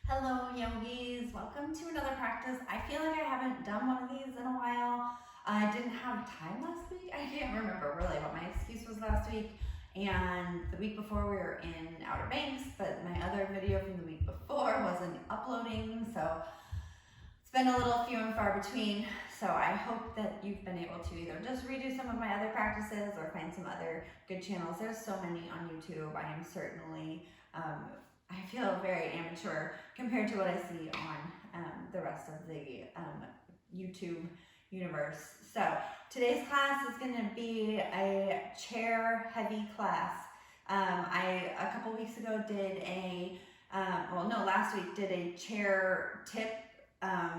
Hello yogis, welcome to another practice. I feel like I haven't done one of these in a while. I didn't have time last week. I can't remember really what my excuse was last week. And the week before we were in Outer Banks, but my other video from the week before wasn't uploading, so it's been a little few and far between. So I hope that you've been able to either just redo some of my other practices or find some other good channels. There's so many on YouTube. I am certainly I feel very amateur compared to what I see on the rest of the YouTube universe. So today's class is going to be a chair heavy class. I a couple weeks ago did a last week did a chair tip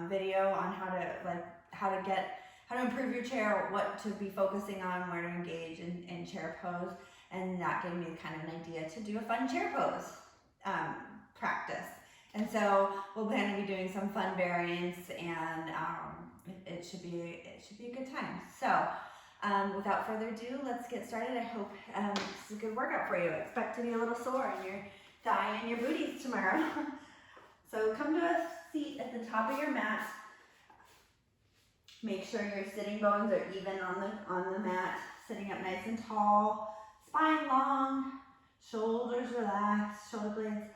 video on how to improve your chair, what to be focusing on, where to engage in chair pose, and that gave me kind of an idea to do a fun chair pose practice. And so we'll plan to be doing some fun variants, and it should be a good time. So without further ado, let's get started. I hope this is a good workout for you. Expect to be a little sore in your thigh and your booties tomorrow. So come to a seat at the top of your mat. Make sure your sitting bones are even on the mat, sitting up nice and tall, spine long, shoulders relaxed, shoulder blades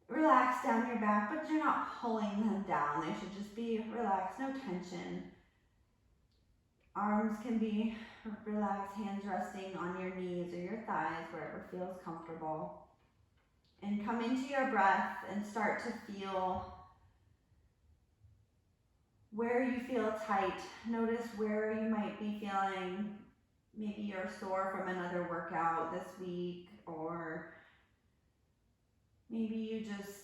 relaxed down your back, but you're not pulling them down. They should just be relaxed, no tension. Arms can be relaxed, hands resting on your knees or your thighs, wherever feels comfortable. And come into your breath and start to feel where you feel tight. Notice where you might be feeling maybe you're sore from another workout this week, or maybe you just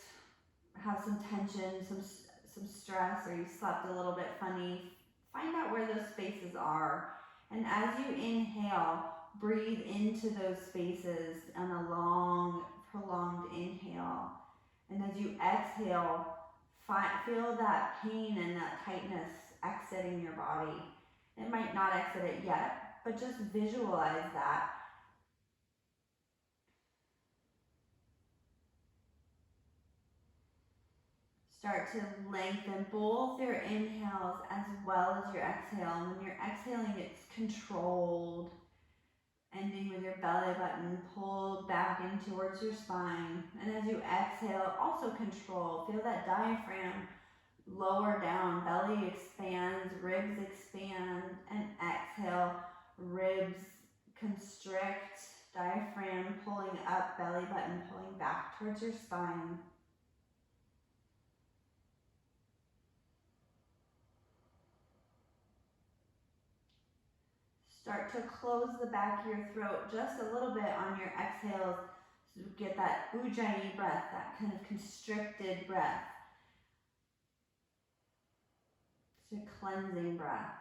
have some tension, some stress, or you slept a little bit funny. Find out where those spaces are. And as you inhale, breathe into those spaces on a long, prolonged inhale. And as you exhale, feel that pain and that tightness exiting your body. It might not exit it yet, but just visualize that. Start to lengthen both your inhales as well as your exhale. And when you're exhaling, it's controlled, ending with your belly button pulled back in towards your spine. And as you exhale, also control. Feel that diaphragm lower down, belly expands, ribs expand, and exhale, ribs constrict, diaphragm pulling up, belly button pulling back towards your spine. Start to close the back of your throat just a little bit on your exhales to get that ujjayi breath, that kind of constricted breath. It's a cleansing breath.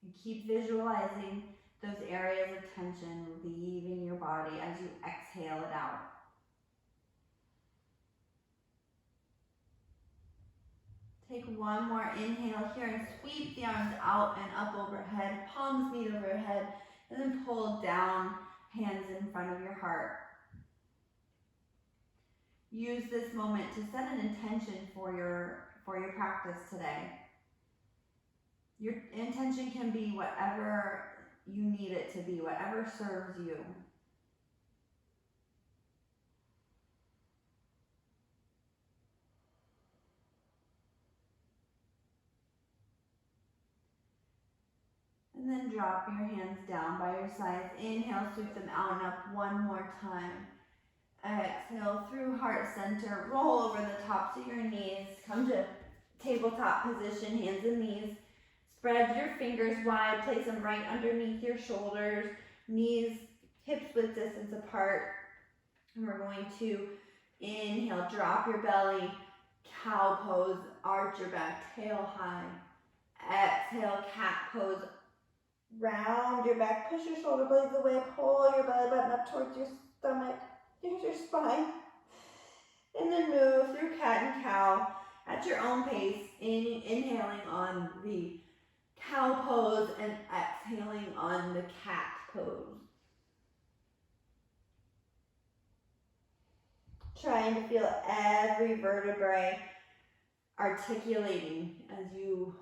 And keep visualizing those areas of tension leaving your body as you exhale it out. Take one more inhale here and sweep the arms out and up overhead, palms meet overhead, and then pull down, hands in front of your heart. Use this moment to set an intention for your practice today. Your intention can be whatever you need it to be, whatever serves you. And then drop your hands down by your sides. Inhale, sweep them out and up one more time. Exhale through heart center, roll over the tops of your knees. Come to tabletop position, hands and knees. Spread your fingers wide, place them right underneath your shoulders, knees, hips width distance apart. And we're going to inhale, drop your belly, cow pose, arch your back, tail high. Exhale, cat pose. Round your back, push your shoulder blades away, pull your belly button up towards your stomach, here's your spine. And then move through cat and cow at your own pace, inhaling on the cow pose and exhaling on the cat pose. trying to feel every vertebrae articulating as you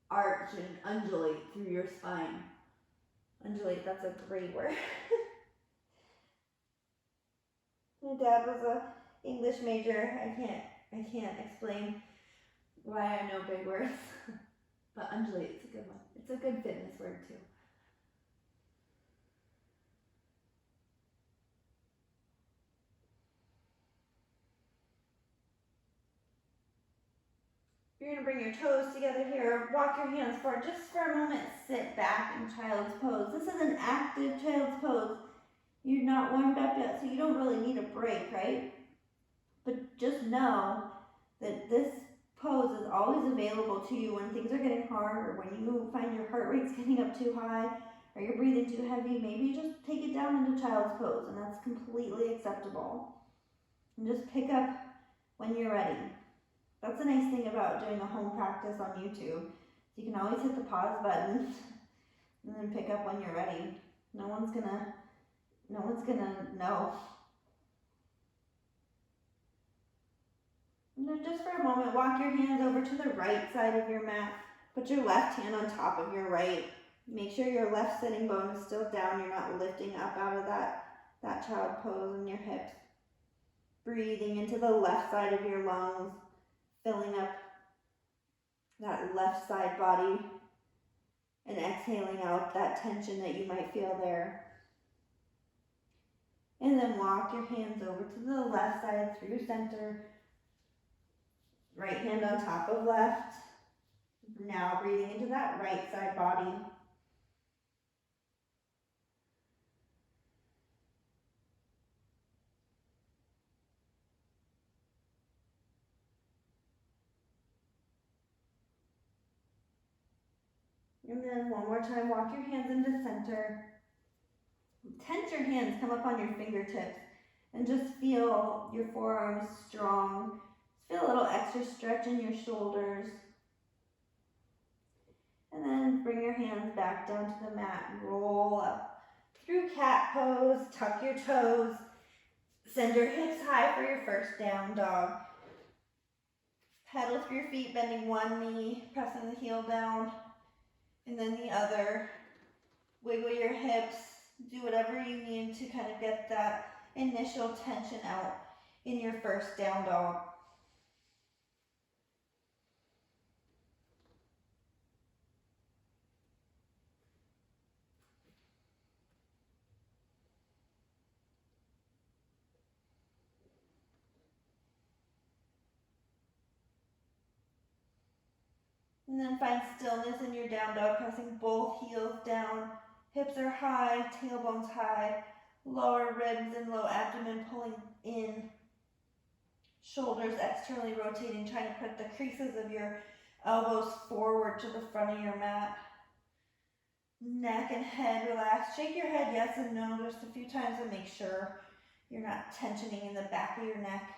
arch and undulate through your spine. Undulate, that's a great word. My dad was an English major. I can't explain why I know big words. But undulate, it's a good one. It's a good fitness word too. You're going to bring your toes together here. Walk your hands forward. Just for a moment, sit back in child's pose. This is an active child's pose. You're not warmed up yet, so you don't really need a break, right? But just know that this pose is always available to you when things are getting hard, or when you find your heart rate's getting up too high, or you're breathing too heavy. Maybe you just take it down into child's pose, and that's completely acceptable. And just pick up when you're ready. That's the nice thing about doing a home practice on YouTube. You can always hit the pause button and then pick up when you're ready. No one's gonna know. And then just for a moment, walk your hands over to the right side of your mat. Put your left hand on top of your right. Make sure your left sitting bone is still down. You're not lifting up out of that child pose in your hips. Breathing into the left side of your lungs, filling up that left side body, and exhaling out that tension that you might feel there. And then walk your hands over to the left side through center. Right hand on top of left. Now breathing into that right side body. And then one more time, walk your hands into center. Tense your hands, come up on your fingertips, and just feel your forearms strong. Just feel a little extra stretch in your shoulders. And then bring your hands back down to the mat, roll up through cat pose, tuck your toes, send your hips high for your first down dog. Pedal through your feet, bending one knee, pressing the heel down, and then the other. Wiggle your hips, do whatever you need to kind of get that initial tension out in your first down dog. And then find stillness in your down dog, pressing both heels down. Hips are high, tailbone's high, lower ribs and low abdomen pulling in. Shoulders externally rotating, trying to put the creases of your elbows forward to the front of your mat. Neck and head relaxed. Shake your head yes and no just a few times and make sure you're not tensioning in the back of your neck.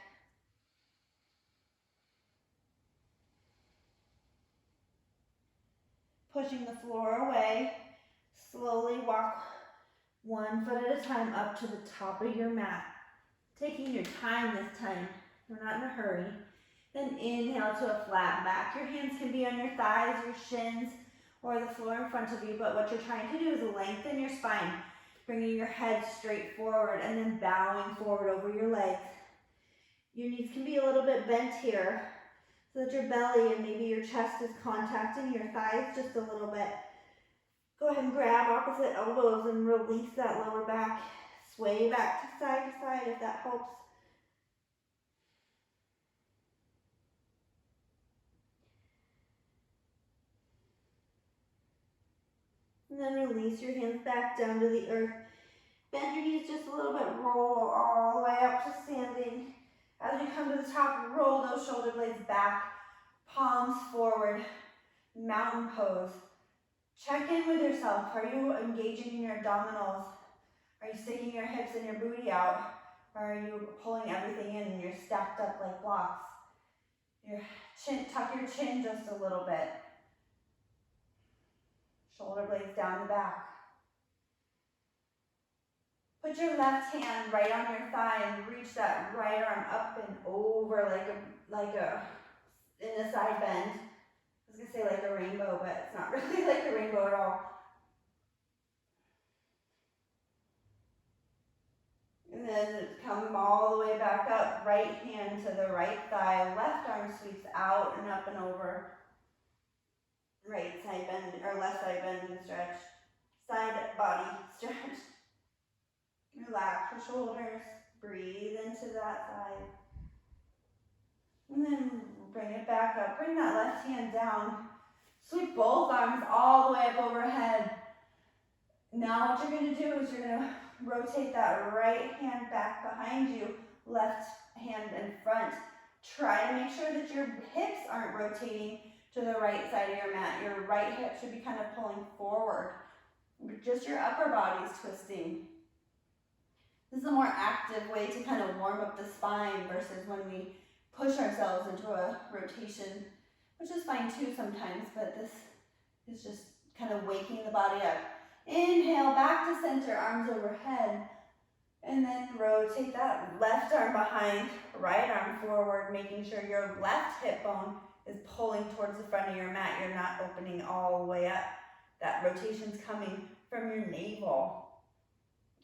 Pushing the floor away. Slowly walk one foot at a time up to the top of your mat. Taking your time this time. We're not in a hurry. Then inhale to a flat back. Your hands can be on your thighs, your shins, or the floor in front of you, but what you're trying to do is lengthen your spine, bringing your head straight forward and then bowing forward over your legs. Your knees can be a little bit bent here so that your belly and maybe your chest is contacting your thighs just a little bit. Go ahead and grab opposite elbows and release that lower back. Sway back to side if that helps. And then release your hands back down to the earth. Bend your knees just a little bit, roll all the way up to standing. As you come to the top, roll those shoulder blades back, palms forward, mountain pose. Check in with yourself. Are you engaging in your abdominals? Are you sticking your hips and your booty out? Or are you pulling everything in and you're stacked up like blocks? Your chin, tuck your chin just a little bit. Shoulder blades down the back. Put your left hand right on your thigh and reach that right arm up and over like a in a side bend. I was gonna say like a rainbow, but it's not really like a rainbow at all. And then come all the way back up, right hand to the right thigh, left arm sweeps out and up and over. Right side bend, or left side bend and stretch. Side body stretch. Relax your shoulders, breathe into that side. And then bring it back up, bring that left hand down. Sweep both arms all the way up overhead. Now what you're gonna do is you're gonna rotate that right hand back behind you, left hand in front. Try to make sure that your hips aren't rotating to the right side of your mat. Your right hip should be kind of pulling forward. Just your upper body's twisting. This is a more active way to kind of warm up the spine versus when we push ourselves into a rotation, which is fine too sometimes, but this is just kind of waking the body up. Inhale, back to center, arms overhead, and then rotate that left arm behind, right arm forward, making sure your left hip bone is pulling towards the front of your mat. You're not opening all the way up. That rotation's coming from your navel,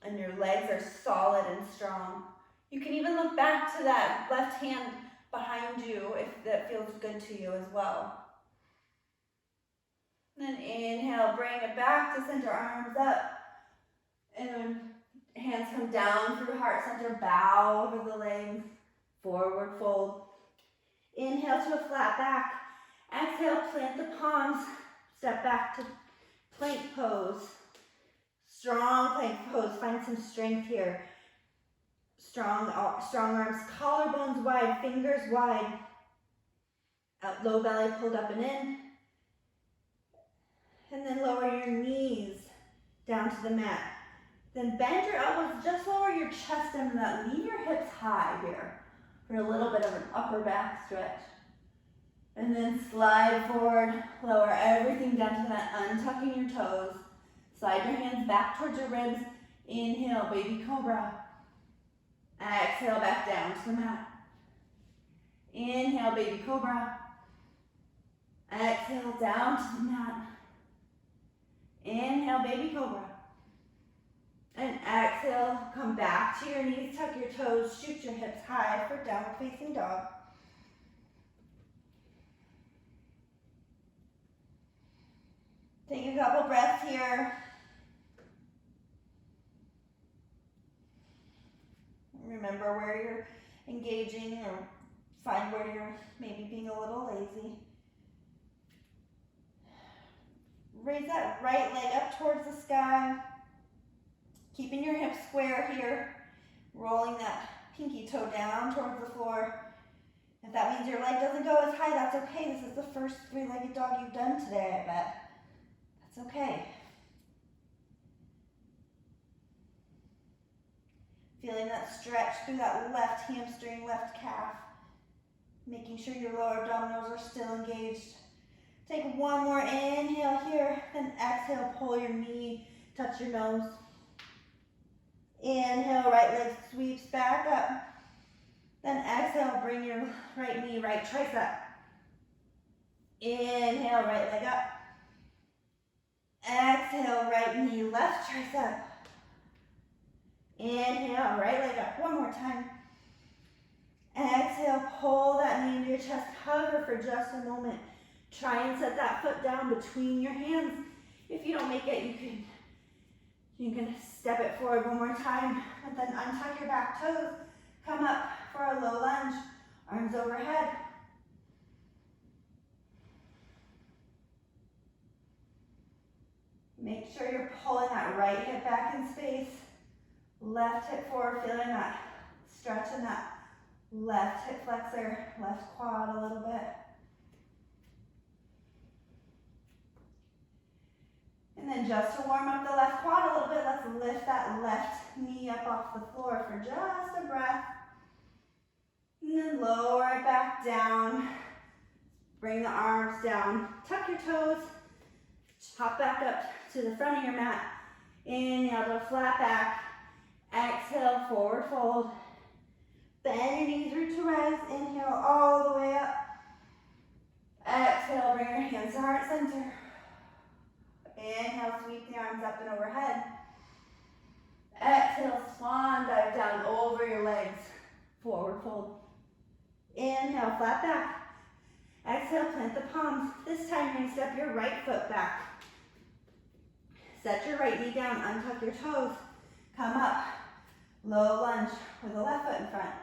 and your legs are solid and strong. You can even look back to that left hand behind you if that feels good to you as well. Then inhale, bring it back to center, arms up. And hands come down through heart center, bow over the legs, forward fold. Inhale to a flat back. Exhale, plant the palms, step back to plank pose. Strong plank pose, find some strength here. Strong arms, collarbones wide, fingers wide. Low belly pulled up and in. And then lower your knees down to the mat. Then bend your elbows, just lower your chest into that. Leave your hips high here for a little bit of an upper back stretch. And then slide forward, lower everything down to that, untucking your toes. Slide your hands back towards your ribs. Inhale, baby cobra. Exhale, back down to the mat. Inhale, baby cobra. Exhale, down to the mat. Inhale, baby cobra. And exhale, come back to your knees, tuck your toes, shoot your hips high for downward facing dog. Take a couple breaths here. Remember where you're engaging, or find where you're maybe being a little lazy. Raise that right leg up towards the sky. Keeping your hips square here. Rolling that pinky toe down towards the floor. If that means your leg doesn't go as high, that's okay. This is the first three-legged dog you've done today, I bet. That's okay. Feeling that stretch through that left hamstring, left calf. Making sure your lower abdominals are still engaged. Take one more inhale here, then exhale, pull your knee, touch your nose. Inhale, right leg sweeps back up. Then exhale, bring your right knee, right tricep. Inhale, right leg up. Exhale, right knee, left tricep. Inhale, right leg up. One more time. Exhale, pull that knee into your chest. Hover for just a moment. Try and set that foot down between your hands. If you don't make it, you can step it forward one more time, and then untuck your back toes. Come up for a low lunge, arms overhead. Make sure you're pulling that right hip back in space. Left hip forward, feeling that stretch in that left hip flexor, left quad a little bit. And then just to warm up the left quad a little bit, let's lift that left knee up off the floor for just a breath. And then lower it back down. Bring the arms down. Tuck your toes. Hop back up to the front of your mat. Inhale to a flat back. Exhale, forward fold. Bend your knees, root to rise. Inhale all the way up. Exhale, bring your hands to heart center. Inhale, sweep the arms up and overhead. Exhale, swan dive down over your legs. Forward fold. Inhale, flat back. Exhale, plant the palms. This time you're going to step your right foot back. Set your right knee down, untuck your toes. Come up. Low lunge with the left foot in front.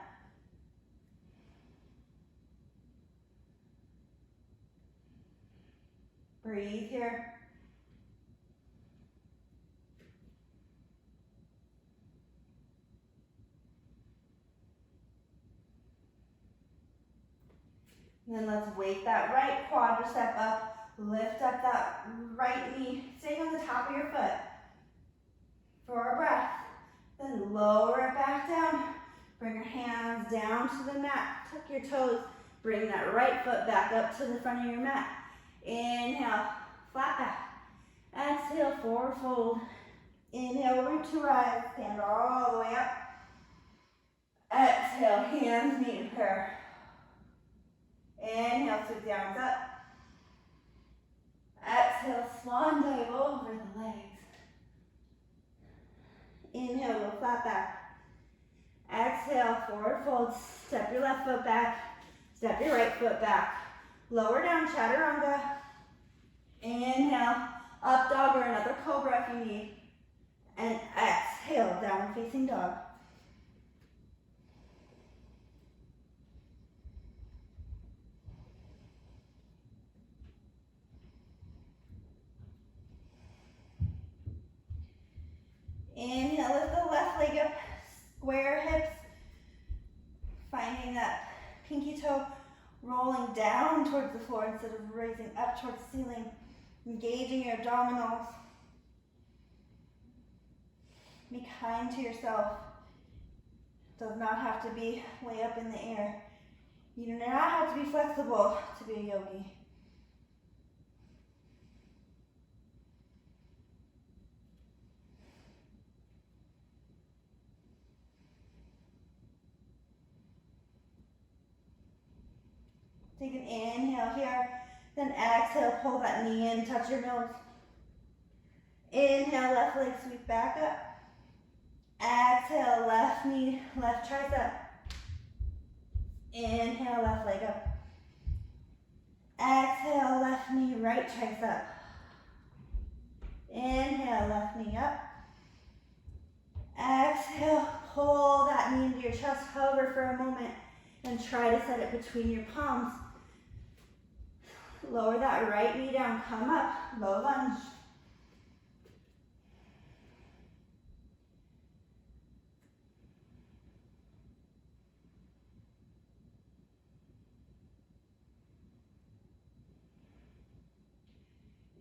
Breathe here. And then let's wake that right quadricep up. Lift up that right knee. Stay on the top of your foot for a breath. Then lower it back down. Bring your hands down to the mat. Tuck your toes. Bring that right foot back up to the front of your mat. Inhale, flat back. Exhale, forward fold. Inhale, root to rise. Stand all the way up. Exhale, hands meet in prayer. Inhale, sweep the arms up. Exhale, swan dive over the legs. Inhale, go flat back. Exhale, forward fold. Step your left foot back. Step your right foot back. Lower down, chaturanga. Inhale, up dog or another cobra if you need. And exhale, downward facing dog. Inhale, lift the left leg up, square hips. Finding that pinky toe rolling down towards the floor instead of raising up towards the ceiling. Engaging your abdominals. Be kind to yourself. Does not have to be way up in the air. You do not have to be flexible to be a yogi. Take an inhale here, then exhale, pull that knee in, touch your nose. Inhale, left leg sweep back up. Exhale, left knee, left tricep. Inhale, left leg up. Exhale, left knee, right tricep. Inhale, left knee up. Exhale, pull that knee into your chest, hover for a moment, and try to set it between your palms. Lower that right knee down, come up, low lunge.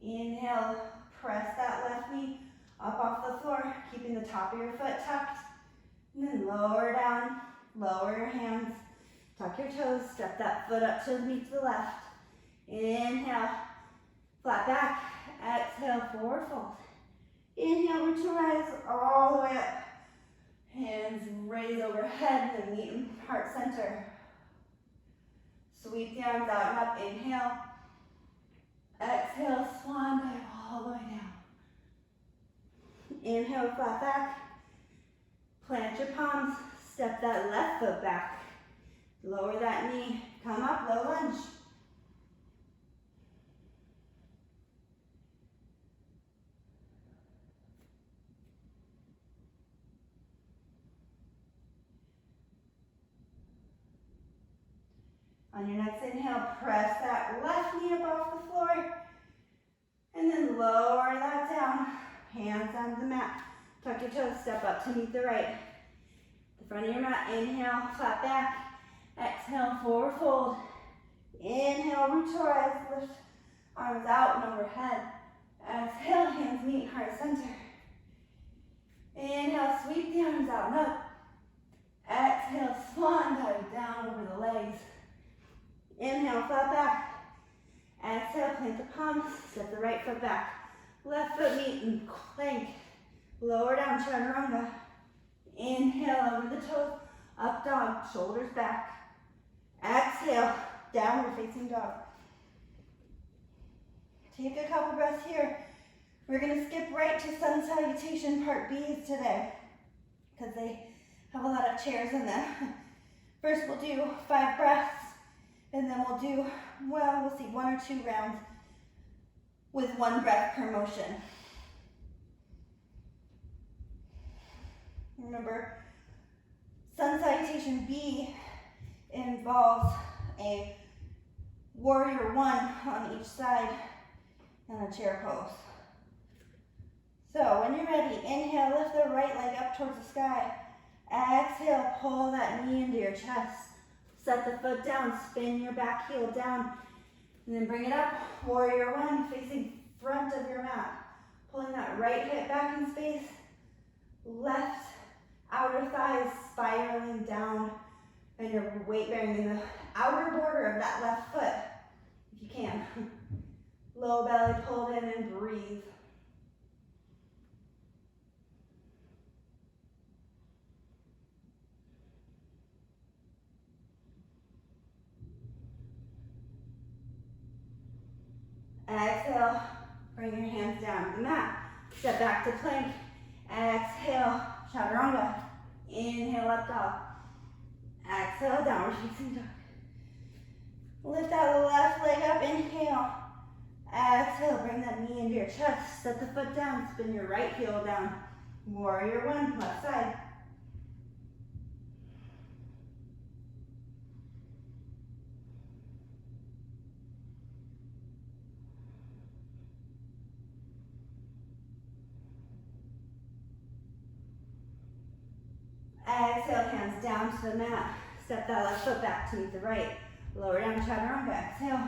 Inhale, press that left knee up off the floor, keeping the top of your foot tucked. And then lower down, lower your hands, tuck your toes, step that foot up to meet the left. Inhale, flat back. Exhale, forward fold. Inhale, root to rise all the way up. Hands raise overhead and meet in heart center. Sweep the arms out and up. Inhale. Exhale, swan dive all the way down. Inhale, flat back. Plant your palms. Step that left foot back. Lower that knee. Come up, low lunge. On your next inhale, press that left knee up off the floor. And then lower that down. Hands onto the mat. Tuck your toes, step up to meet the right. The front of your mat, inhale, flat back. Exhale, forward fold. Inhale, root to rise, lift arms out and overhead. Exhale, hands meet heart center. Inhale, sweep the arms out and up. Exhale, swan dive down over the legs. Inhale, flat back. Exhale, plant the palms, step the right foot back. Left foot meet and plank. Lower down, chaturanga. Inhale over the toes, up dog, shoulders back. Exhale, downward facing dog. Take a couple breaths here. We're gonna skip right to sun salutation part B's today because they have a lot of chairs in them. First we'll do 5 breaths and then we'll do, well, we'll see 1 or 2 rounds with 1 breath per motion. Remember, sun salutation B involves a warrior 1 on each side and a chair pose. So when you're ready, inhale, lift the right leg up towards the sky. Exhale, pull that knee into your chest. Set the foot down, spin your back heel down, and then bring it up. Warrior 1, facing front of your mat. Pulling that right hip back in space. Left outer thighs spiraling down, and your weight bearing in the outer border of that left foot, if you can. Low belly pulled in and breathe. Exhale, bring your hands down to the mat. Step back to plank. Exhale, chaturanga. Inhale, up dog. Exhale, downward facing dog. Lift that left leg up, inhale. Exhale, bring that knee into your chest. Set the foot down, spin your right heel down. Warrior 1, left side. Exhale, hands down to the mat. Step that left foot back to meet the right. Lower down, chaturanga. Exhale.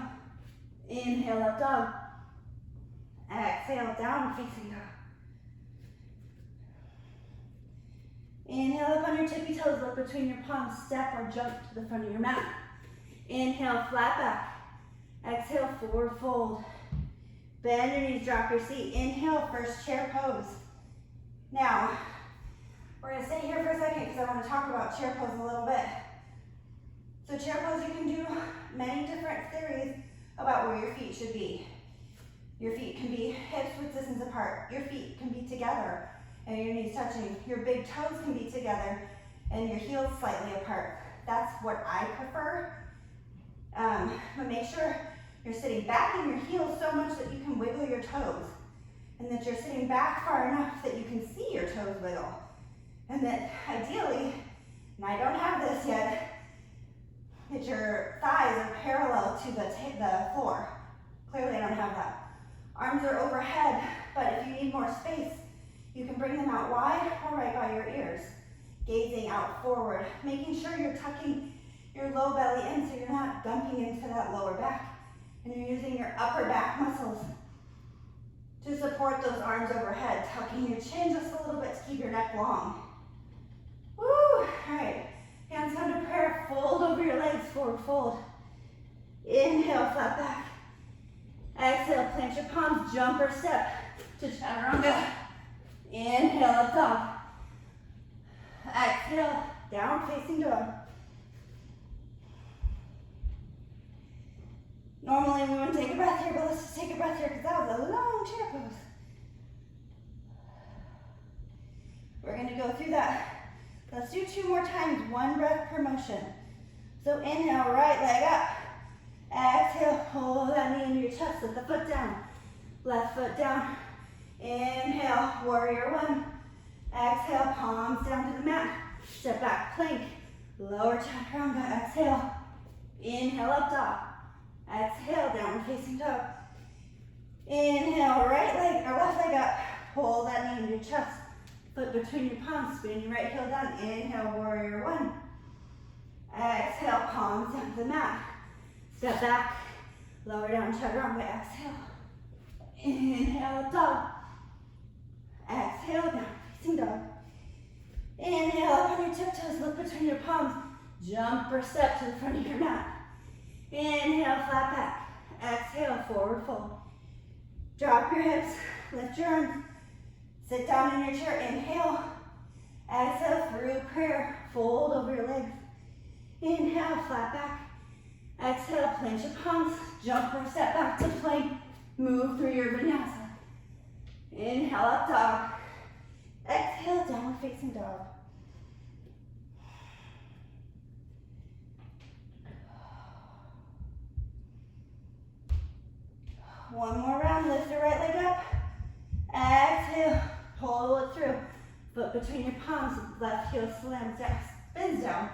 Inhale, up dog. Exhale, down facing dog. Inhale up on your tippy toes, look between your palms, step or jump to the front of your mat. Inhale, flat back. Exhale, forward fold. Bend your knees, drop your seat. Inhale, first chair pose. Now, we're gonna stay here for a second because I want to talk about chair pose a little bit. So chair pose, you can do many different theories about where your feet should be. Your feet can be hips width distance apart. Your feet can be together and your knees touching. Your big toes can be together and your heels slightly apart. That's what I prefer. But make sure you're sitting back in your heels so much that you can wiggle your toes, and that you're sitting back far enough that you can see your toes wiggle. And that ideally, and I don't have this yet, that your thighs are parallel to the floor. Clearly I don't have that. Arms are overhead, but if you need more space, you can bring them out wide or right by your ears. Gazing out forward, making sure you're tucking your low belly in so you're not dumping into that lower back. And you're using your upper back muscles to support those arms overhead, tucking your chin just a little bit to keep your neck long. Woo! All right, hands come to prayer, fold over your legs, forward fold. Inhale, flat back. Exhale, plant your palms, jump or step to chaturanga. Inhale, up dog. Exhale, down facing dog. Normally we wouldn't take a breath here, but let's just take a breath here because that was a long chair pose. We're going to go through that. Let's do 2 more times, 1 breath per motion. So inhale, right leg up. Exhale, pull that knee into your chest, set the foot down. Left foot down. Inhale, warrior 1. Exhale, palms down to the mat. Step back, plank. Lower chaturanga, exhale. Inhale, up dog. Exhale, downward facing dog. Inhale, right leg or left leg up. Pull that knee into your chest. Foot between your palms, spin your right heel down. Inhale, warrior 1. Exhale, palms down to the mat. Step back, lower down, chaturanga, exhale. Inhale, up dog. Exhale, down facing dog. Inhale, up on your tiptoes, look between your palms. Jump or step to the front of your mat. Inhale, flat back. Exhale, forward fold. Drop your hips, lift your arms. Sit down in your chair, inhale. Exhale through prayer. Fold over your legs. Inhale, flat back. Exhale, plant your palms. Jump or step back to plank. Move through your vinyasa. Inhale, up dog. Exhale, downward facing dog. One more round. Lift the right leg up. Exhale, pull it through. Foot between your palms, left heel slams down, spins down.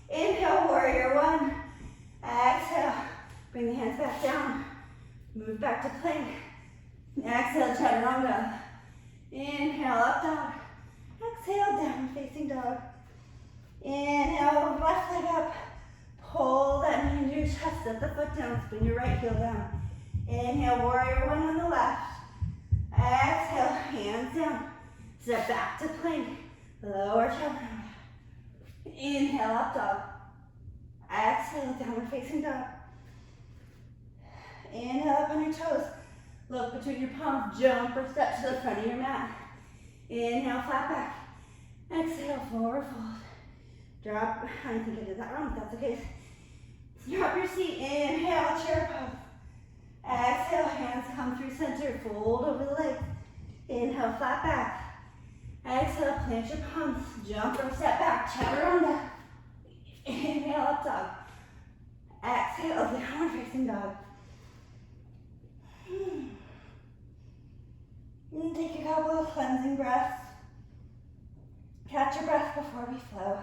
Inhale, warrior one. Exhale, bring the hands back down. Move back to plank. Exhale, chaturanga. Inhale, up dog. Exhale, down facing dog. Inhale, left leg up. Pull that knee into your chest, set the foot down, spin your right heel down. Inhale, warrior one on the left. Exhale, hands down. Step back to plank. Lower chaturanga. Inhale, up dog. Exhale, downward facing dog. Inhale, up on your toes. Look between your palms. Jump or step to the front of your mat. Inhale, flat back. Exhale, forward fold. Drop. I think I did that wrong, but that's okay. Drop your seat. Inhale, chair pose. Exhale, hands come through center. Fold over the legs. Inhale, flat back. Exhale, plant your palms. Jump or step back. Chaturanga. Inhale, up dog. Exhale, downward facing dog. And take a couple of cleansing breaths. Catch your breath before we flow.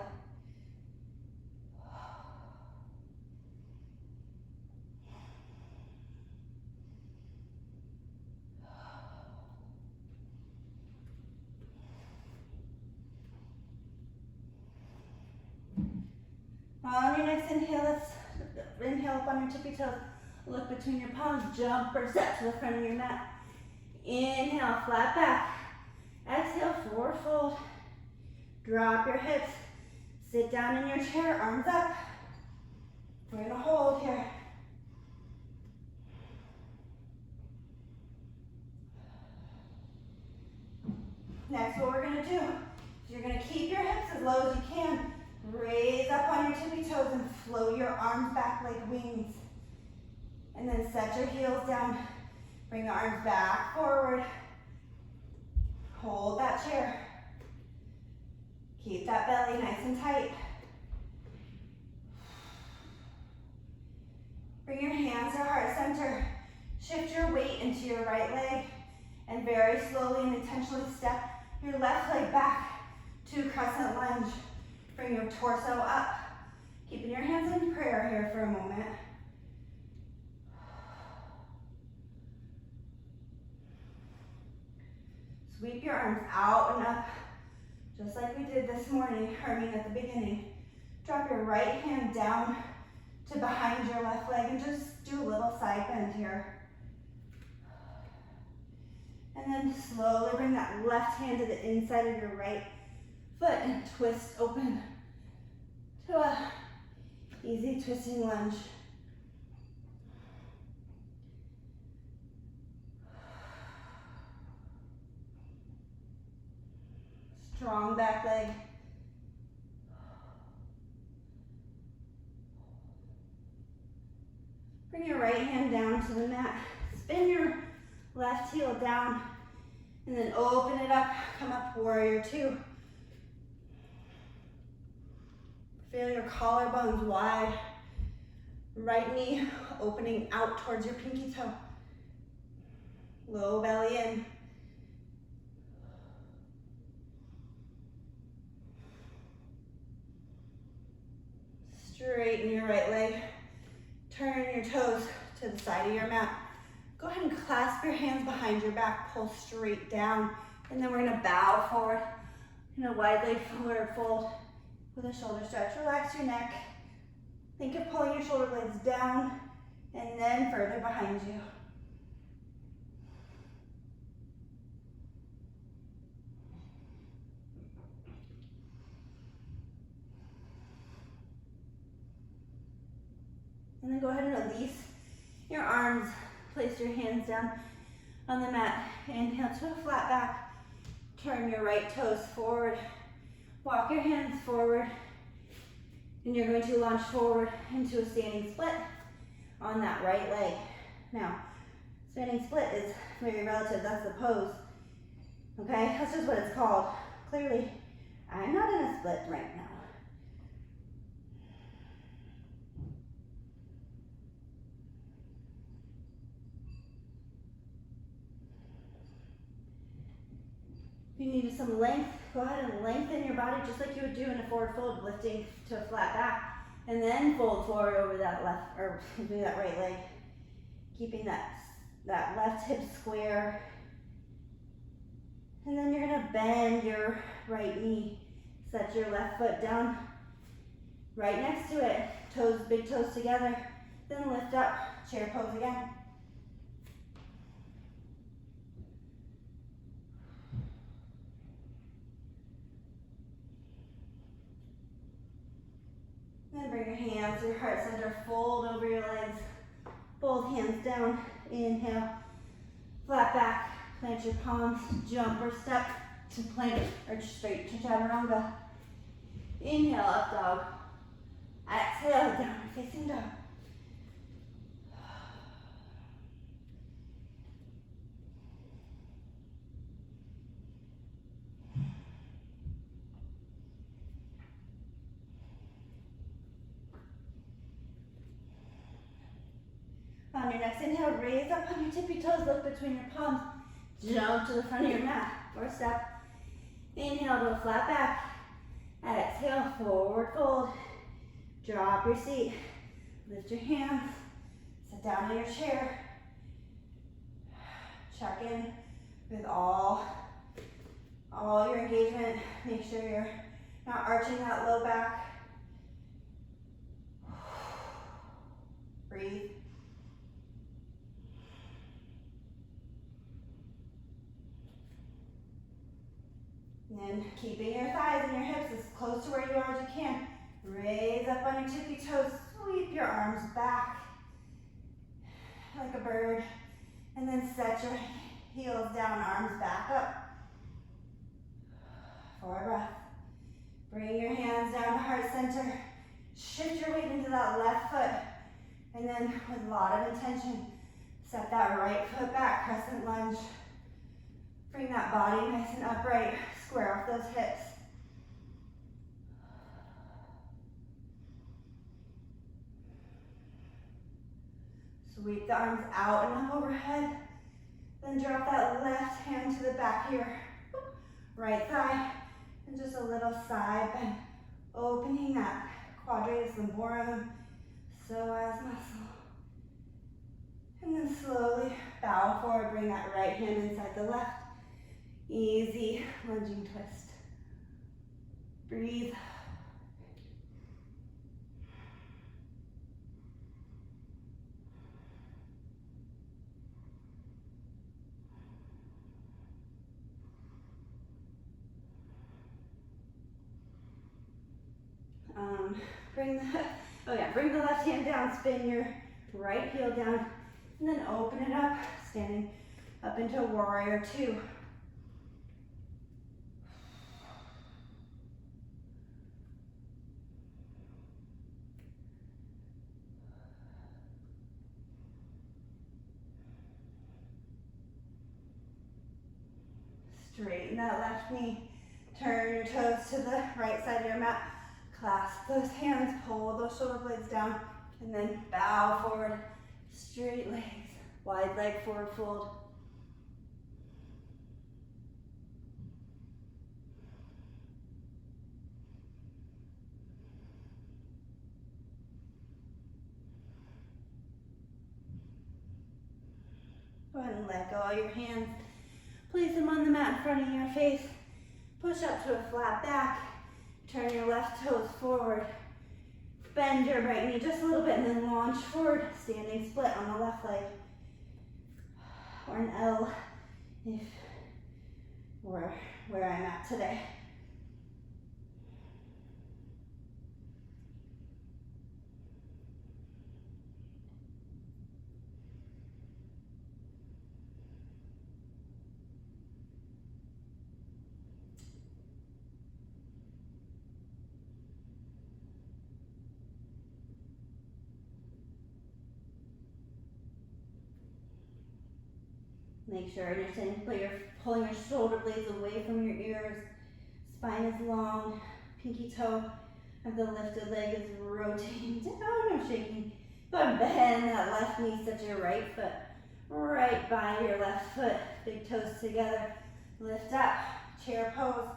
On your next inhale, let's inhale up on your tippy toes. Look between your palms, jump or step to the front of your mat. Inhale, flat back. Exhale, forward fold. Drop your hips. Sit down in your chair, arms up. We're gonna hold here. Next, what we're gonna do is you're gonna keep your hips as low as you can. Raise up on your tippy toes and flow your arms back like wings. And then set your heels down. Bring the arms back forward. Hold that chair. Keep that belly nice and tight. Bring your hands to heart center. Shift your weight into your right leg. And very slowly and intentionally step your left leg back to Crescent Lunge. Bring your torso up. Keeping your hands in prayer here for a moment. Sweep your arms out and up, just like we did this morning, at the beginning. Drop your right hand down to behind your left leg and just do a little side bend here. And then slowly bring that left hand to the inside of your right foot and twist open to a easy twisting lunge. Strong back leg. Bring your right hand down to the mat. Spin your left heel down and then open it up. Come up, warrior two. Feel your collarbones wide. Right knee opening out towards your pinky toe. Low belly in. Straighten your right leg. Turn your toes to the side of your mat. Go ahead and clasp your hands behind your back. Pull straight down. And then we're going to bow forward in a wide leg forward fold with a shoulder stretch. Relax your neck. Think of pulling your shoulder blades down and then further behind you. And then go ahead and release your arms. Place your hands down on the mat. Inhale to a flat back. Turn your right toes forward. Walk your hands forward, and you're going to launch forward into a standing split on that right leg. Now, standing split is very relative, that's the pose. Okay, that's just what it's called. Clearly, I'm not in a split right now. If you need some length, go ahead and lengthen your body just like you would do in a forward fold, lifting to a flat back, and then fold forward over that left, or do that right leg. Keeping that left hip square. And then you're gonna bend your right knee. Set your left foot down right next to it. Toes, big toes together. Then lift up, chair pose again. Then bring your hands to your heart center, fold over your legs. Both hands down, inhale. Flat back, plant your palms, jump or step to plank or straight to chaturanga. Inhale, up dog. Exhale, down facing dog. On your next inhale, raise up on your tippy toes, look between your palms, jump to the front of your mat, or step. Inhale to a flat back. Exhale, forward fold. Drop your seat. Lift your hands. Sit down in your chair. Check in with all your engagement. Make sure you're not arching that low back. Breathe. And keeping your thighs and your hips as close to where you are as you can. Raise up on your tippy toes. Sweep your arms back like a bird. And then set your heels down, arms back up. For a breath. Bring your hands down to heart center. Shift your weight into that left foot. And then with a lot of intention, set that right foot back, crescent lunge. Bring that body nice and upright. Square off those hips. Sweep the arms out and up overhead. Then drop that left hand to the back here. Right thigh. And just a little side bend. Opening that quadratus lumborum, psoas muscle. And then slowly bow forward. Bring that right hand inside the left. Easy lunging twist. Breathe. Bring the left hand down, spin your right heel down, and then open it up, standing up into warrior two. Straighten that left knee. Turn your toes to the right side of your mat. Clasp those hands, pull those shoulder blades down, and then bow forward. Straight legs, wide leg forward fold. Go ahead and let go of your hands. Place them on the mat in front of your face. Push up to a flat back. Turn your left toes forward. Bend your right knee just a little bit and then launch forward. Standing split on the left leg. Or an L if we're where I'm at today. Make sure in your sitting, but you're pulling your shoulder blades away from your ears. Spine is long. Pinky toe of the lifted leg is rotating down. I'm shaking. But bend that left knee, set your right foot right by your left foot. Big toes together. Lift up. Chair pose.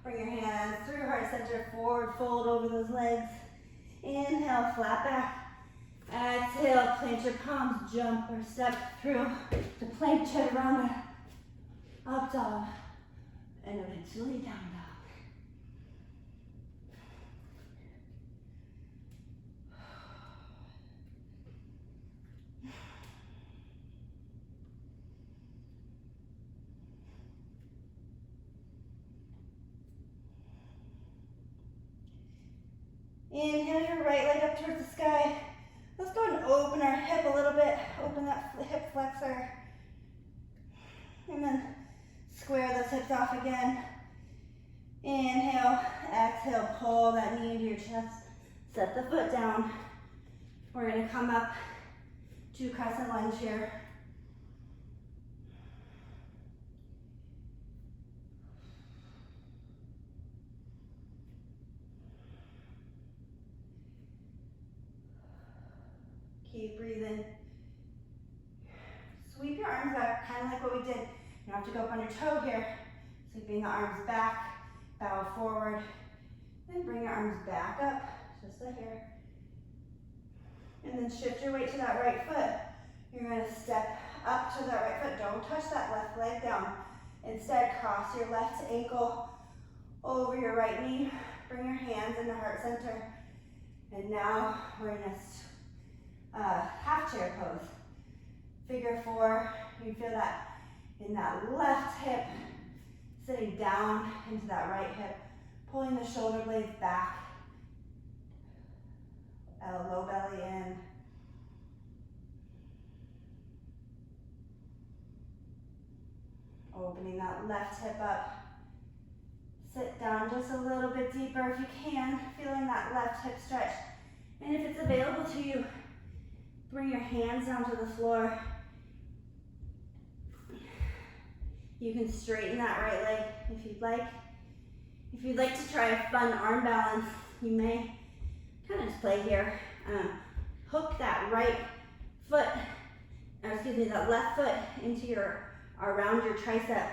Bring your hands through heart center, forward fold over those legs. Inhale, flat back. Exhale, plant your palms, jump or step through the plank chaturanga. Up dog, and eventually down dog. Inhale your right leg up towards the sky. Let's go and open our hip a little bit. Open that hip flexor. And then square those hips off again. Inhale, exhale, pull that knee into your chest. Set the foot down. We're gonna come up to crescent lunge here. Keep breathing. Sweep your arms back, kind of like what we did. You don't have to go up on your toe here. Sweeping the arms back, bow forward. Then bring your arms back up, just like here. And then shift your weight to that right foot. You're gonna step up to that right foot. Don't touch that left leg down. Instead, cross your left ankle over your right knee. Bring your hands into heart center. And now we're in a half chair pose. Figure four, you feel that in that left hip, sitting down into that right hip, pulling the shoulder blades back, low belly in. Opening that left hip up. Sit down just a little bit deeper if you can, feeling that left hip stretch. And if it's available to you, bring your hands down to the floor. You can straighten that right leg if you'd like. If you'd like to try a fun arm balance, you may kind of just play here. Hook that right foot, that left foot into around your tricep.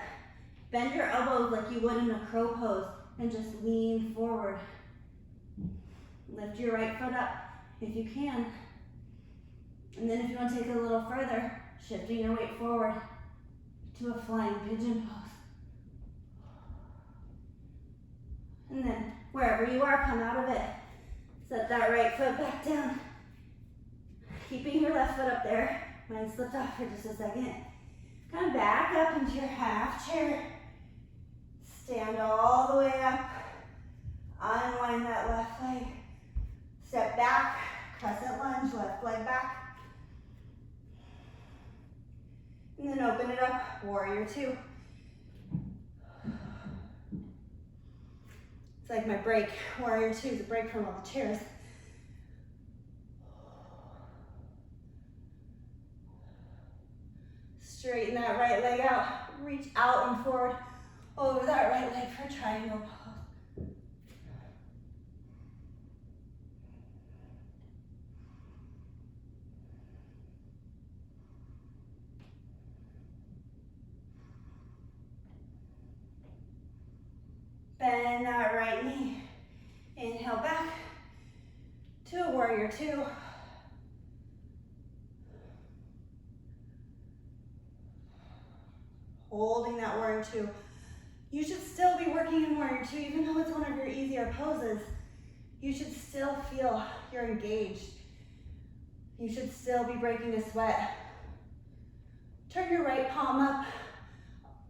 Bend your elbows like you would in a crow pose and just lean forward. Lift your right foot up if you can. And then if you want to take it a little further, shifting your weight forward to a flying pigeon pose. And then wherever you are, come out of it. Set that right foot back down. Keeping your left foot up there. Mine slipped off for just a second. Come back up into your half chair. Stand all the way up. Unwind that left leg. Step back, crescent lunge, left leg back. And then open it up, warrior two. It's like my break. Warrior two is a break from all the chairs. Straighten that right leg out. Reach out and forward over that right leg for triangle pose. Bend that right knee. Inhale back to a warrior two. Holding that warrior two. You should still be working in warrior two, even though it's one of your easier poses. You should still feel you're engaged. You should still be breaking a sweat. Turn your right palm up,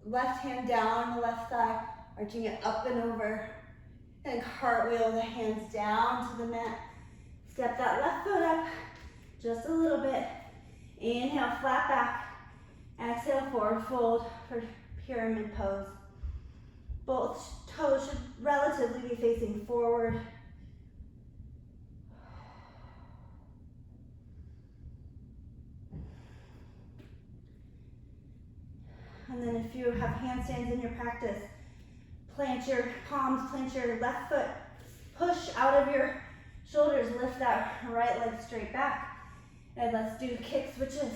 left hand down the left thigh, arching it up and over, and cartwheel the hands down to the mat. Step that left foot up just a little bit. Inhale, flat back. Exhale, forward fold for pyramid pose. Both toes should relatively be facing forward. And then if you have handstands in your practice, plant your palms, plant your left foot, push out of your shoulders, lift that right leg straight back. And let's do kick switches.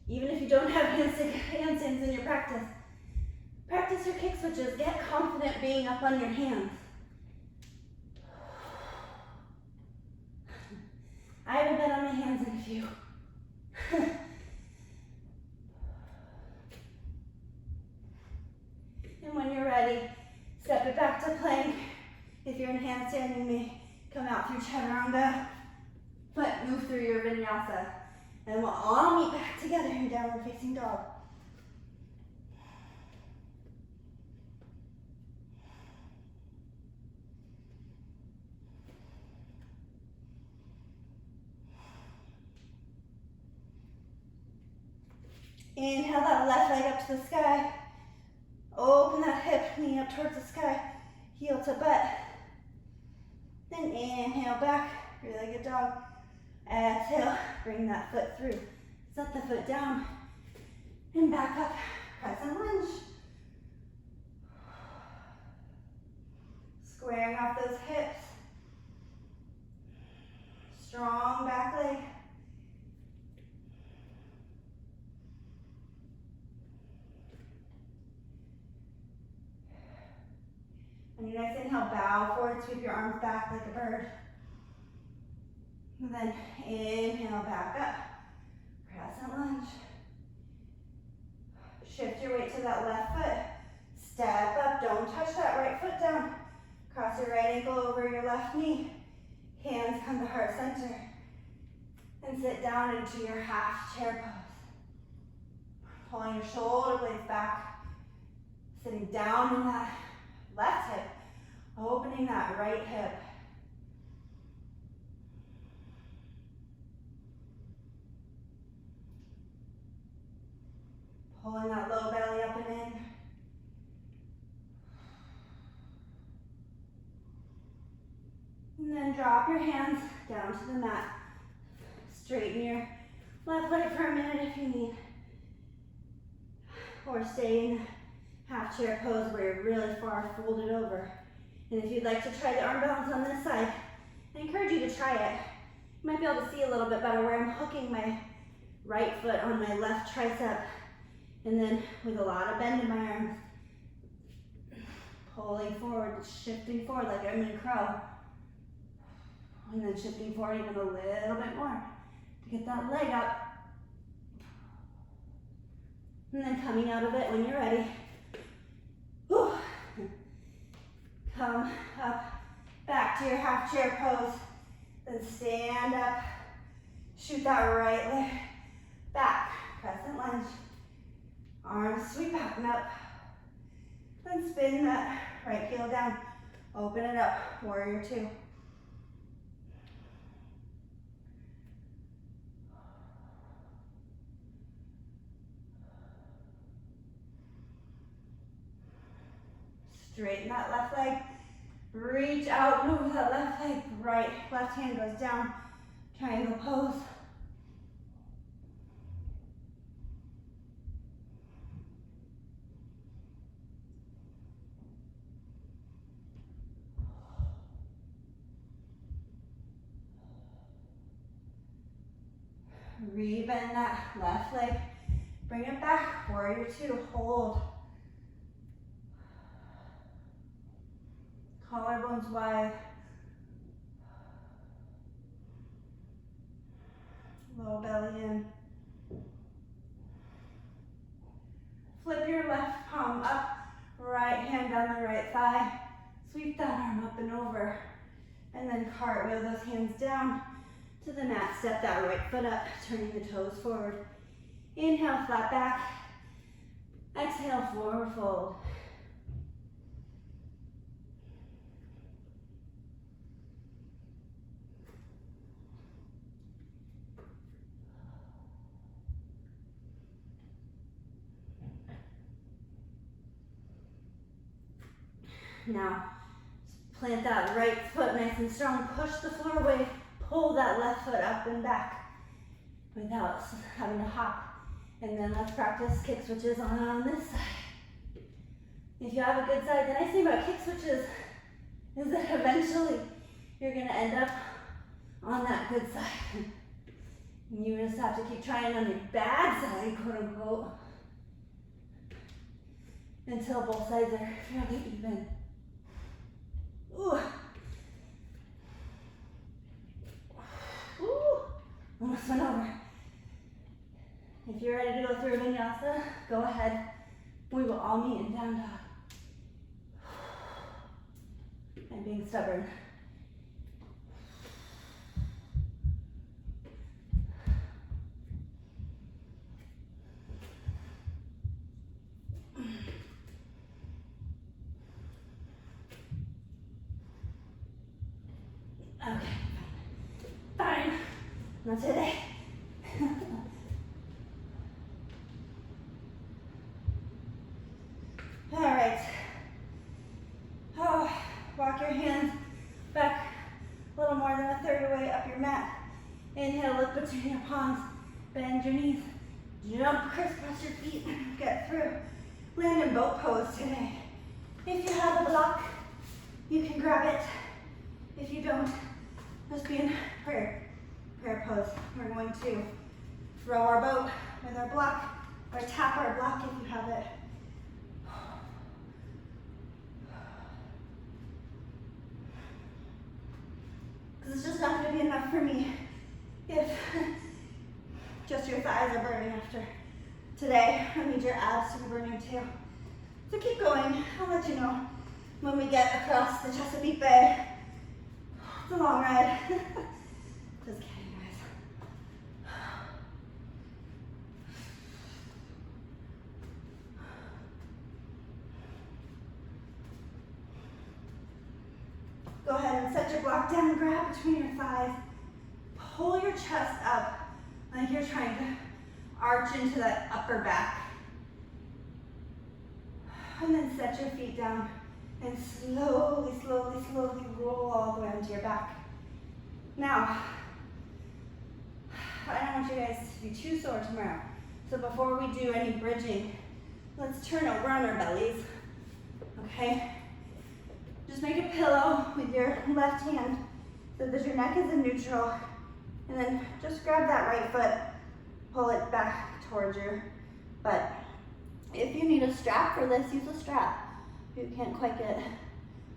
Even if you don't have handstands in your practice, practice your kick switches. Get confident being up on your hands. I haven't been on my hands in a few. And when you're ready, step it back to plank. If you're in handstand, you may come out through chaturanga, but move through your vinyasa. And we'll all meet back together in downward facing dog. Inhale that left leg up to the sky. Open that hip, knee up towards the sky, heel to butt. Then inhale back, three-legged dog. Exhale, bring that foot through. Set the foot down and back up, crescent lunge. Squaring off those hips. Strong back leg. On your next inhale, bow forward, sweep your arms back like a bird. And then inhale, back up, crescent lunge. Shift your weight to that left foot. Step up, don't touch that right foot down. Cross your right ankle over your left knee. Hands come to heart center. And sit down into your half chair pose. Pulling your shoulder blades back. Sitting down in that left hip. Opening that right hip. Pulling that low belly up and in. And then drop your hands down to the mat. Straighten your left leg for a minute if you need. Or stay in half chair pose where you're really far folded over. And if you'd like to try the arm balance on this side, I encourage you to try it. You might be able to see a little bit better where I'm hooking my right foot on my left tricep. And then with a lot of bend in my arms, pulling forward, shifting forward like I'm in crow. And then shifting forward even a little bit more to get that leg up. And then coming out of it when you're ready. Whew. Come up, back to your half chair pose. Then stand up, shoot that right leg back, crescent lunge. Arms sweep out and up. Then spin that right heel down. Open it up, warrior two. Straighten that left leg. Reach out, move that left leg. Left hand goes down. Triangle pose. Rebend that left leg. Bring it back. Warrior two. Hold. Collarbones wide. Low belly in. Flip your left palm up. Right hand on the right thigh. Sweep that arm up and over. And then cartwheel those hands down to the mat. Step that right foot up, turning the toes forward. Inhale, flat back. Exhale, forward fold. Now, plant that right foot nice and strong. Push the floor away. Pull that left foot up and back without having to hop And then let's practice kick switches on this side. If you have a good side, the nice thing about kick switches is that eventually you're gonna end up on that good side. And you just have to keep trying on your bad side, quote unquote, until both sides are fairly even. Ooh. Ooh. Almost went over. If you're ready to go through a vinyasa, go ahead. We will all meet in down dog. I'm being stubborn. Okay, fine. Not today. All right. Oh, walk your hands back a little more than a third of the way up your mat. Inhale, look between your palms. Bend your knees. Jump, crisscross your feet. Get through. Land in boat pose today. If you have a block, you can grab it. If you don't, just be in prayer pose. We're going to throw our boat with our block or tap our block if you have it. Because it's just not going to be enough for me if just your thighs are burning after today. I need your abs to be burning too. So keep going. I'll let you know when we get across the Chesapeake Bay. It's a long ride. Just kidding, guys. Go ahead and set your block down, grab between your thighs. Pull your chest up like you're trying to arch into that upper back. And then set your feet down and slowly, slowly, slowly roll all the way onto your back. Now, I don't want you guys to be too sore tomorrow. So before we do any bridging, let's turn over on our bellies, okay? Just make a pillow with your left hand so that your neck is in neutral. And then just grab that right foot, pull it back towards your butt. If you need a strap for this, use a strap. If you can't quite get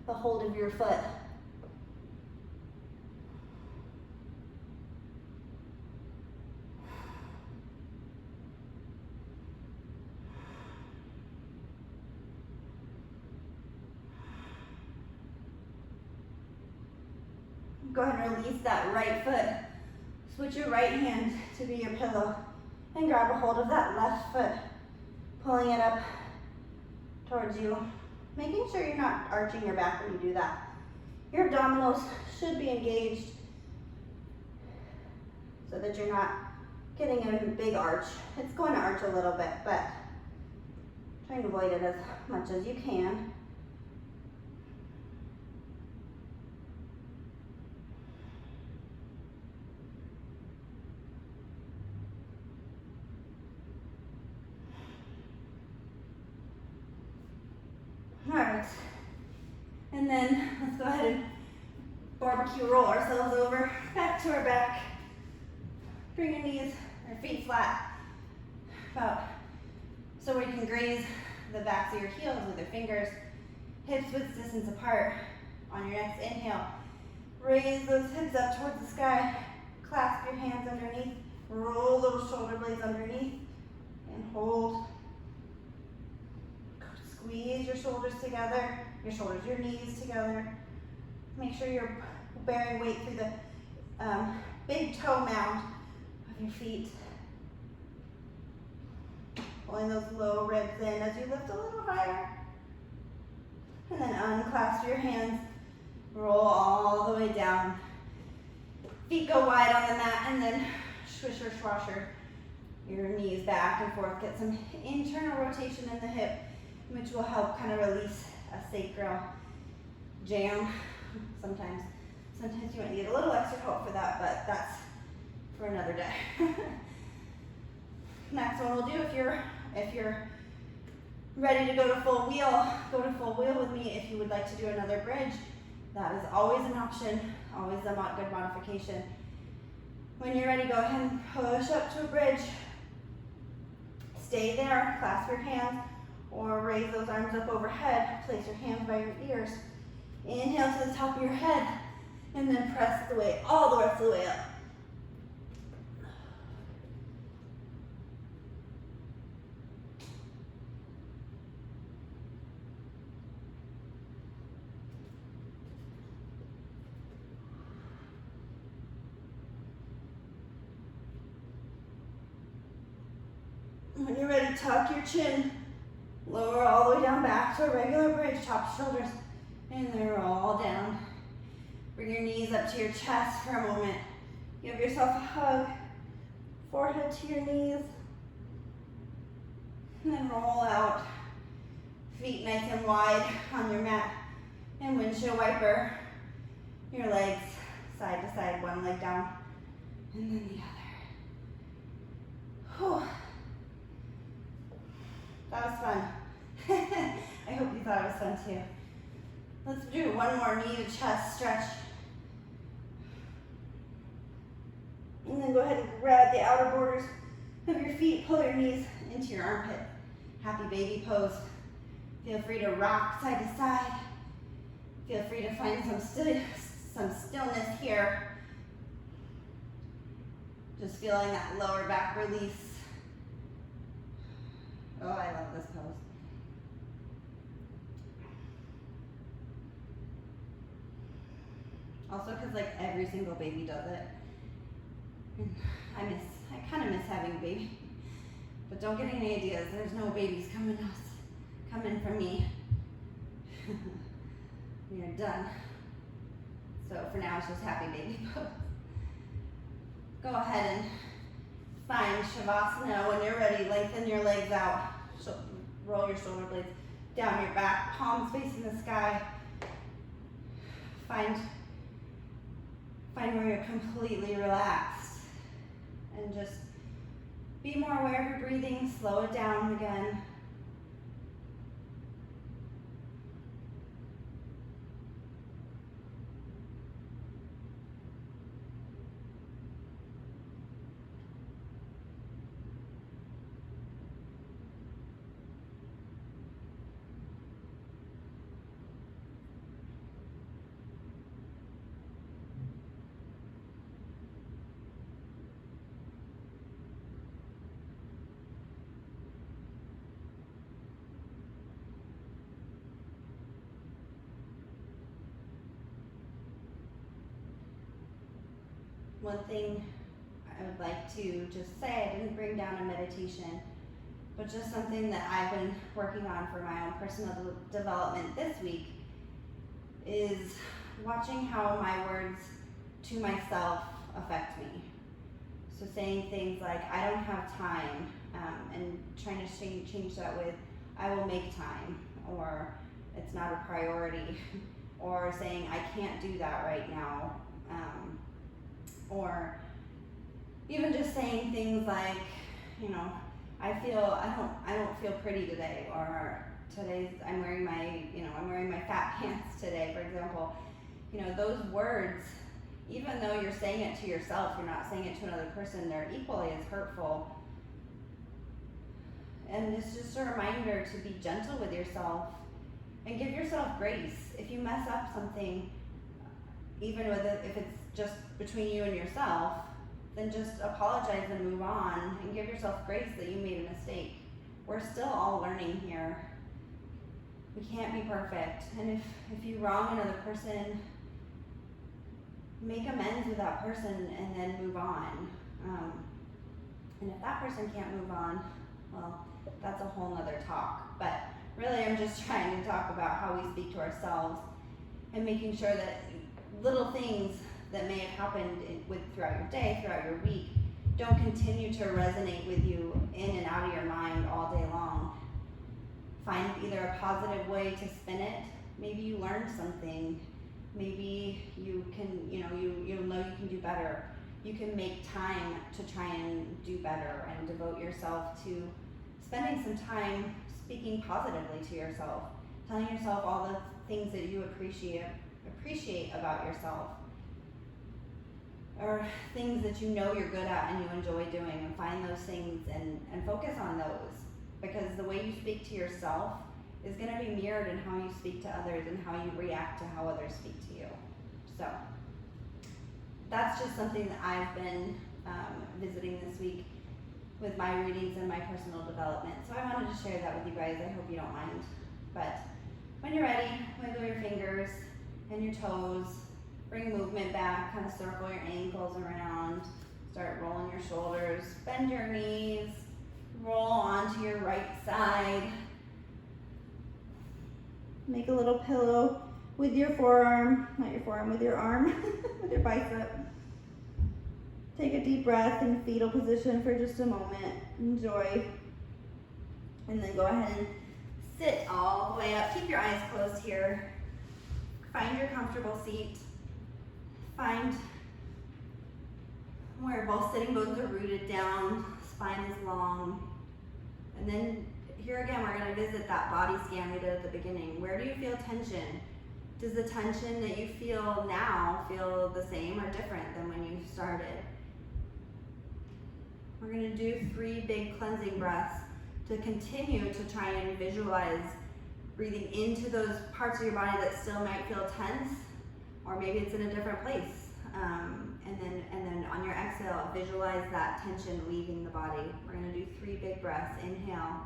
the hold of your foot. Go ahead and release that right foot. Switch your right hand to be your pillow and grab a hold of that left foot, pulling it up towards you. Making sure you're not arching your back when you do that. Your abdominals should be engaged so that you're not getting a big arch. It's going to arch a little bit, but trying to avoid it as much as you can. All right, and then let's go ahead and barbecue roll ourselves over, back to our back. Bring your knees or feet flat, about so where you can graze the backs of your heels with your fingers, hips width distance apart. On your next inhale, raise those hips up towards the sky, clasp your hands underneath, roll those shoulder blades underneath, and hold. Squeeze your shoulders together, your knees together. Make sure you're bearing weight through the big toe mound of your feet. Pulling those low ribs in as you lift a little higher. And then unclasp your hands, roll all the way down. Feet go wide on the mat, and then swish or swash your knees back and forth. Get some internal rotation in the hip, which will help kind of release a sacral jam. Sometimes you might need a little extra help for that, but that's for another day. Next one we'll do, if you're ready to go to full wheel with me. If you would like to do another bridge, that is always an option, always a good modification. When you're ready, go ahead and push up to a bridge. Stay there, clasp your hands, or raise those arms up overhead. Place your hands by your ears. Inhale to the top of your head, and then press the way all the rest of the way up. When you're ready, tuck your chin, lower all the way down back to a regular bridge, top shoulders, and then roll down. Bring your knees up to your chest for a moment. Give yourself a hug, forehead to your knees, and then roll out. Feet nice and wide on your mat, and windshield wiper your legs side to side, one leg down, and then the other. Whew. That was fun. I hope you thought it was fun too. Let's do one more knee to chest stretch. And then go ahead and grab the outer borders of your feet, pull your knees into your armpit. Happy baby pose. Feel free to rock side to side. Feel free to find some stillness here. Just feeling that lower back release. Oh, I love this pose. Also, because like every single baby does it. And I kind of miss having a baby. But don't get any ideas. There's no babies coming from me. We are done. So for now, it's just happy baby pose. Go ahead and find Shavasana. When you're ready, lengthen your legs out. Roll your shoulder blades down your back, palms facing the sky. Find where you're completely relaxed. And just be more aware of your breathing. Slow it down again. One thing I would like to just say, I didn't bring down a meditation, but just something that I've been working on for my own personal development this week is watching how my words to myself affect me. So saying things like, I don't have time, and trying to change that with, I will make time, or it's not a priority, or saying, I can't do that right now. Or even just saying things like, I don't feel pretty today, or I'm wearing my fat pants today, for example. Those words, even though you're saying it to yourself, you're not saying it to another person, they're equally as hurtful. And it's just a reminder to be gentle with yourself and give yourself grace. If you mess up something, even if it's just between you and yourself, then just apologize and move on and give yourself grace that you made a mistake. We're still all learning here. We can't be perfect. And if you wrong another person, make amends with that person and then move on. And if that person can't move on, well, that's a whole nother talk. But really, I'm just trying to talk about how we speak to ourselves and making sure that little things that may have happened throughout your day, throughout your week, don't continue to resonate with you in and out of your mind all day long. Find either a positive way to spin it. Maybe you learned something. Maybe you can, you know you can do better. you can make time to try and do better and devote yourself to spending some time speaking positively to yourself, telling yourself all the things that you appreciate about yourself, or things that you know you're good at and you enjoy doing, and find those things and focus on those, because the way you speak to yourself is going to be mirrored in how you speak to others and how you react to how others speak to you. So that's just something that I've been visiting this week with my readings and my personal development. So I wanted to share that with you guys. I hope you don't mind. But when you're ready, wiggle your fingers and your toes. Bring movement back, kind of circle your ankles around. Start rolling your shoulders. Bend your knees. Roll onto your right side. Make a little pillow with your forearm, not your forearm, with your arm, with your bicep. Take a deep breath in fetal position for just a moment. Enjoy. And then go ahead and sit all the way up. Keep your eyes closed here. Find your comfortable seat. Find where both sitting bones are rooted down, spine is long. And then here again, we're going to visit that body scan we did at the beginning. Where do you feel tension? Does the tension that you feel now feel the same or different than when you started? We're going to do 3 big cleansing breaths to continue to try and visualize breathing into those parts of your body that still might feel tense, or maybe it's in a different place. And then on your exhale, visualize that tension leaving the body. We're going to do 3 big breaths. Inhale.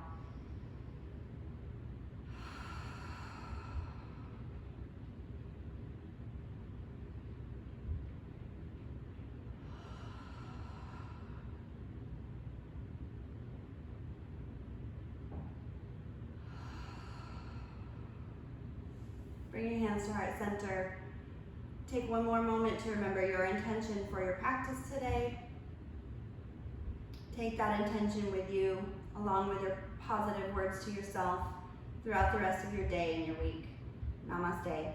Bring your hands to heart center. Take one more moment to remember your intention for your practice today. Take that intention with you, along with your positive words to yourself throughout the rest of your day and your week. Namaste.